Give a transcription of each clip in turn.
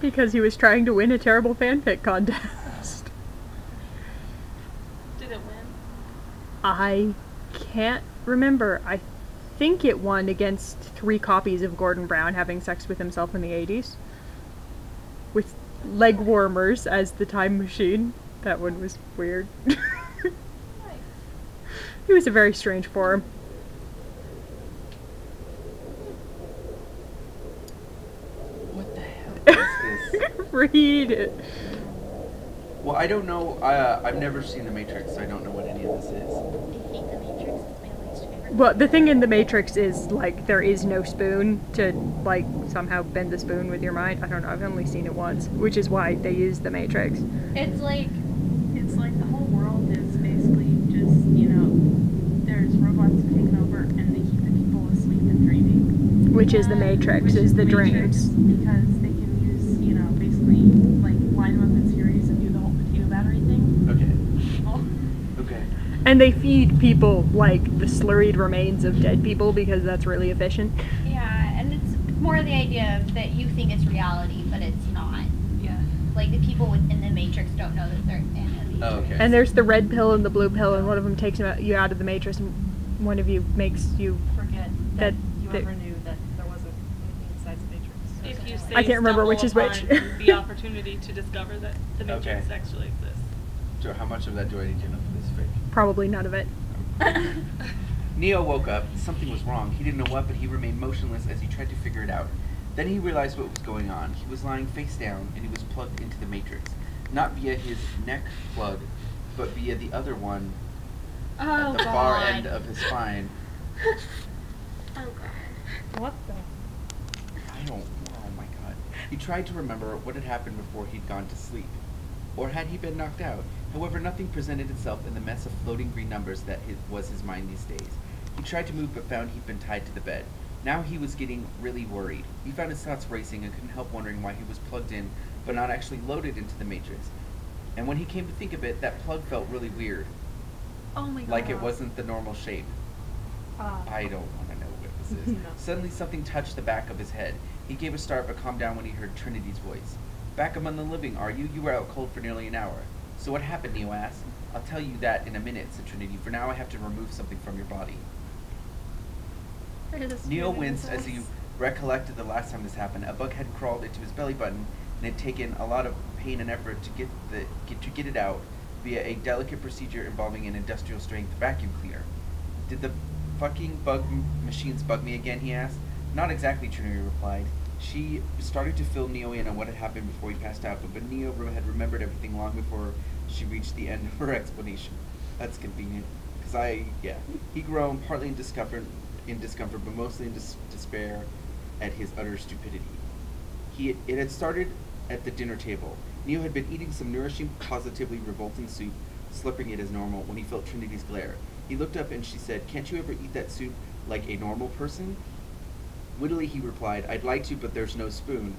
Because he was trying to win a terrible fanfic contest. Did it win? I can't remember. I think it won against 3 copies of Gordon Brown having sex with himself in the 80s. With leg warmers as the time machine. That one was weird. Nice. It was a very strange forum. What the hell is this? Read it. Well, I don't know. I've never seen The Matrix, so I don't know what any of this is. I hate The Matrix. It's my least favorite. Well, the thing in The Matrix is, like, there is no spoon to, like, somehow bend the spoon with your mind. I don't know, I've only seen it once, which is why they use The Matrix. It's like the whole world is basically just, you know, there's robots taking over and they keep the people asleep and dreaming. Which is The Matrix, is the dreams. Because they can use, you know, basically, like, line them up in series and do the whole potato battery thing. Okay. Oh. Okay. And they feed people, like, the slurried remains of dead people because that's really efficient. yeah, and it's more the idea that you think it's reality, but it's not. Yeah. Like the people within the Matrix don't know that they're in the Matrix. Oh, okay. And there's the red pill and the blue pill, and one of them takes you out of the Matrix, and one of you makes you... Forget that that you the- ever knew that there wasn't anything besides the Matrix. If you say I can't remember which is which. the opportunity to discover that the Matrix Okay. actually exists. So how much of that do I need to know for this fic? Probably none of it. Neo woke up. Something was wrong. He didn't know what, but he remained motionless as he tried to figure it out. Then he realized what was going on. He was lying face down, and he was plugged into the Matrix. Not via his neck plug, but via the other one Oh at the god. far end of his spine. Oh god. What the? Oh my god. He tried to remember what had happened before he'd gone to sleep. Or had he been knocked out? However, nothing presented itself in the mess of floating green numbers that was his mind these days. He tried to move but found he'd been tied to the bed. Now he was getting really worried. He found his thoughts racing and couldn't help wondering why he was plugged in but not actually loaded into the Matrix. And when he came to think of it, that plug felt really weird. Oh my god. Like it wasn't the normal shape. Uh, I don't want to know what this is. No. Suddenly something touched the back of his head. He gave a start but calmed down when he heard Trinity's voice. Back among the living, are you? You were out cold for nearly an hour. So what happened, Neo asked. I'll tell you that in a minute, said Trinity. For now I have to remove something from your body. Neo winced as he recollected the last time this happened. A bug had crawled into his belly button and had taken a lot of pain and effort to get it out via a delicate procedure involving an industrial strength vacuum cleaner. Did the fucking machines bug me again, he asked. Not exactly, Trinity replied. She started to fill Neo in on what had happened before he passed out, but Neo had remembered everything long before she reached the end of her explanation. That's convenient, because he groaned, partly in discomfort, but mostly in despair at his utter stupidity. It had started at the dinner table. Neo had been eating some nourishing, positively revolting soup, slurping it as normal, when he felt Trinity's glare. He looked up and she said, "Can't you ever eat that soup like a normal person?" Wittily he replied, "I'd like to, but there's no spoon."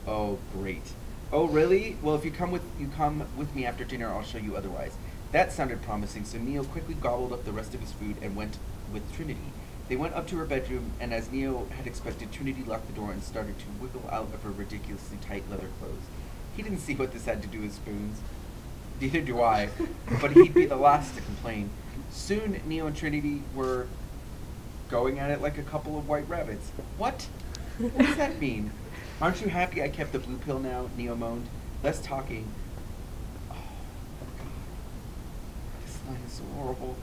Oh, great. Oh, really? Well, if you come with me after dinner, I'll show you otherwise. That sounded promising, so Neo quickly gobbled up the rest of his food and went with Trinity. They went up to her bedroom, and as Neo had expected, Trinity locked the door and started to wiggle out of her ridiculously tight leather clothes. He didn't see what this had to do with spoons. Neither do I, but he'd be the last to complain. Soon, Neo and Trinity were going at it like a couple of white rabbits. What? What does that mean? Aren't you happy I kept the blue pill now? Neo moaned. Less talking. Oh, God. This line is so horrible.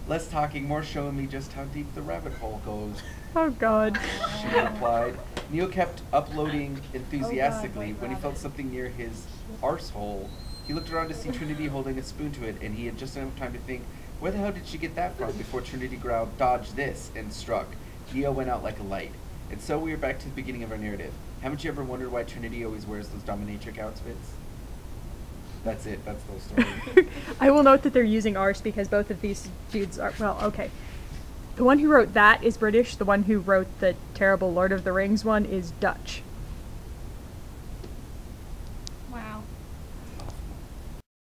Less talking, more showing me just how deep the rabbit hole goes, Oh god. she replied. Neo kept uploading enthusiastically when he felt something near his arsehole. He looked around to see Trinity holding a spoon to it, and he had just enough time to think, where the hell did she get that from? Before Trinity growled, "Dodge this," and struck. Neo went out like a light. And so we are back to the beginning of our narrative. Haven't you ever wondered why Trinity always wears those dominatrix outfits? That's it. That's the whole story. I will note that they're using arse because both of these dudes are, well, okay. The one who wrote that is British. The one who wrote the terrible Lord of the Rings one is Dutch.